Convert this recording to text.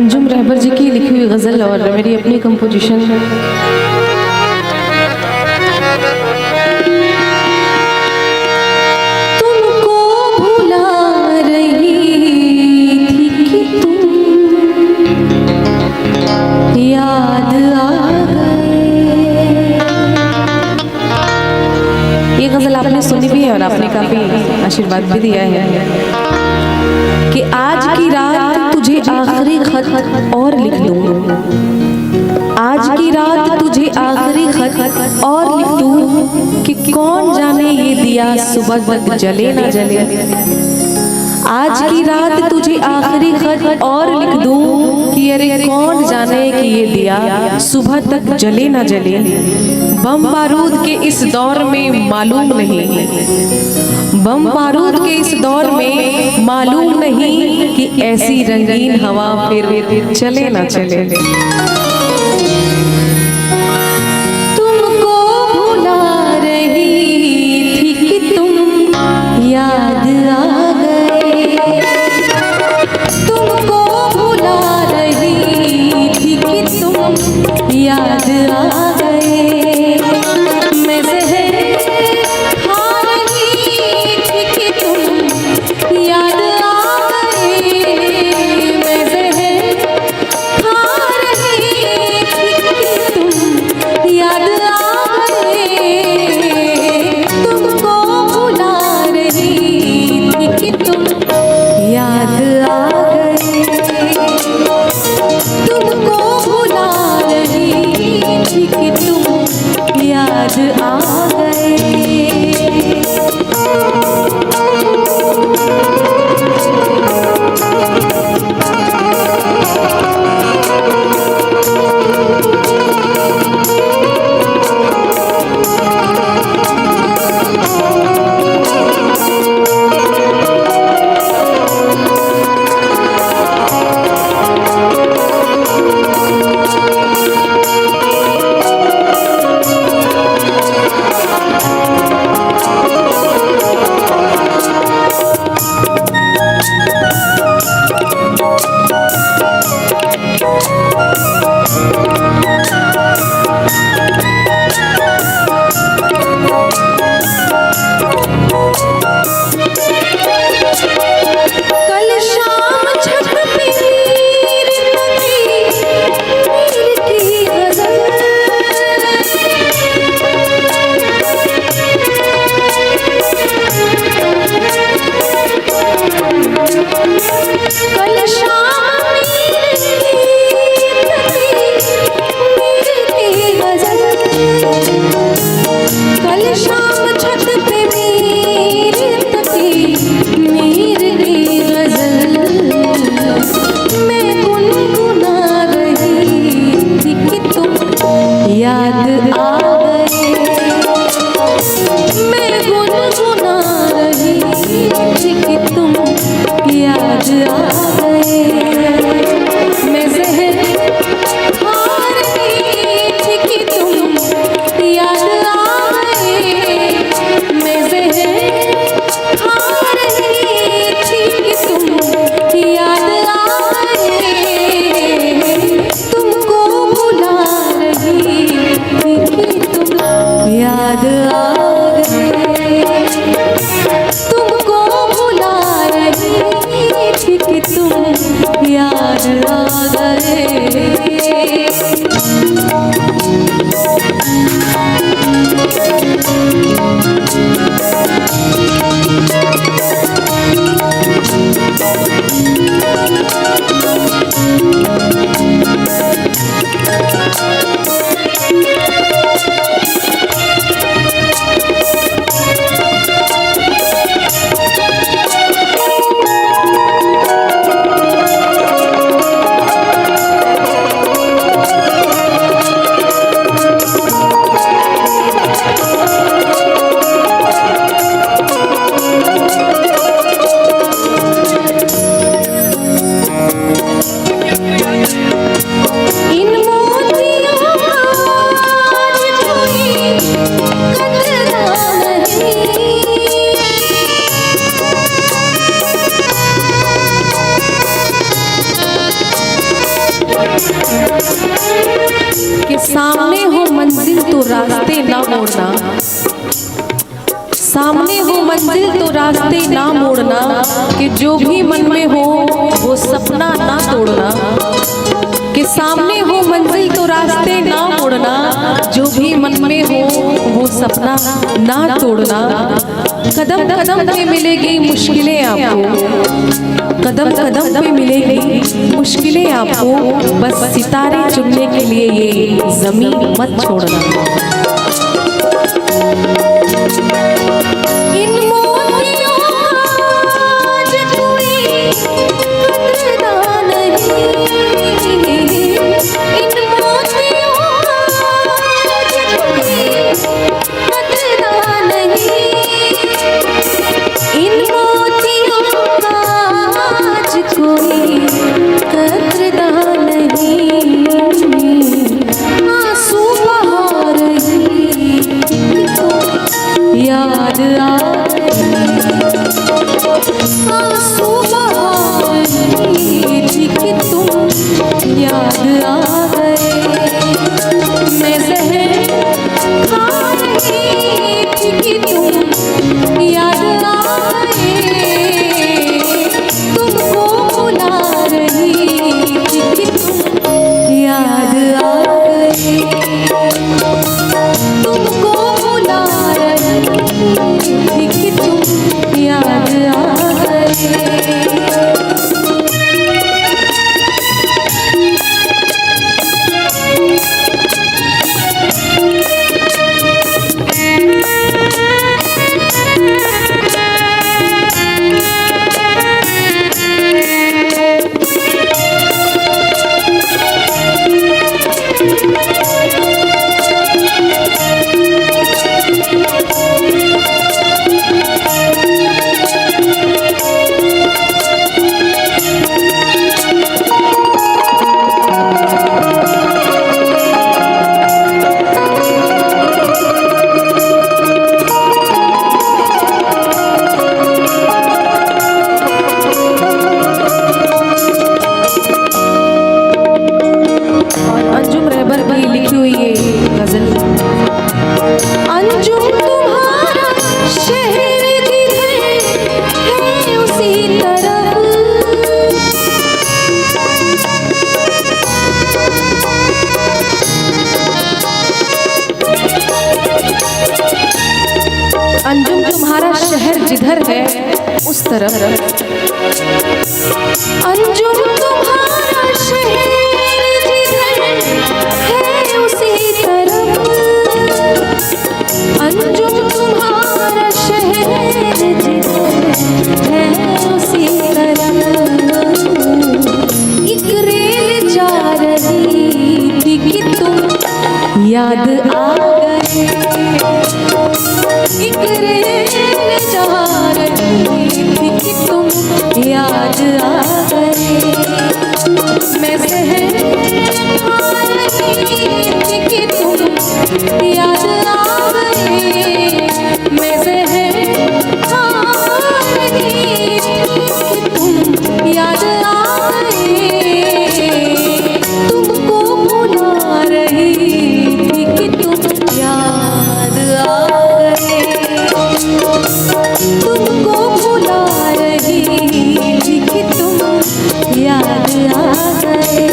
अंजुम रहबर जी की लिखी हुई गज़ल और मेरी अपनी कंपोजिशन। तुमको भुला रही थी कि तुम याद आ गए। ये गज़ल आपने सुनी भी है और आपने काफ़ी आशीर्वाद भी दिया है कि आज की रात तुझे आखिरी खत और लिख दूं, आज की रात तुझे आखिरी खत और लिख दूं कि कौन जाने ये दिया सुबह तक जले ना जले। आज की रात तुझे आखिरी खत और लिख दूं कि अरे कौन जाने कि ये दिया सुबह तक जले ना जले। बम बारूद के इस दौर में मालूम नहीं, बम बारूद के इस दौर में मालूम नहीं कि ऐसी रंगीन हवा फिर चले ना चले। तुमको भुला रही थी कि तुम याद आ गए, तुमको भुला रही थी कि तुम याद आ गए। मैं ज़हर खा रही थी कि तुम याद आ गए, मैं ज़हर खा रही कि सामने हो मंजिल तो रास्ते ना मोड़ना, सामने हो मंजिल तो रास्ते ना मोड़ना, कि जो भी मन में हो वो सपना ना तोड़ना। कि सामने हो मंजिल तो रास्ते ना मोड़ना, जो भी मन में हो वो सपना ना तोड़ना। कदम कदम पे मिलेगी मुश्किलें आपको, कदम कदम पे मिलेगी मुश्किलें आपको, बस सितारे चुनने के लिए ये जमीन मत छोड़ना। इन मोतियों आज कोई कतरा नहीं, इन मोतियों आज कोई कतरा नहीं, इन मोतियों आज कोई कतरा नहीं। आंसू बहा रही याद आ गई, आंसू बहा रही थी कि तुम याद आ गए। मैं जहर खा रही थी कि तुम याद आ गए, तुमको बुला रही थी कि तुम याद आ गए, तुमको बुला रही कि तुम याद आ गए। अंजुम तुम्हारा शहर जिधर है उस तरफ, अंजुम तुम्हारा शहर जिधर है उसी तरफ, अंजुम तुम्हारा शहर जिधर है उसी तरफ। एक रेल जा रही थी कि तुम याद आ गए, एक रेल जा रही थी कि तुम याद आ गए। मैं जहर खा रही थी कि तुम याद आ गए, मैं जहर खा रही थी कि तुम याद आ गए, तुमको भुला रही थी कि तुम याद आ गए, तुमको भुला रही थी कि तुम याद आ गए।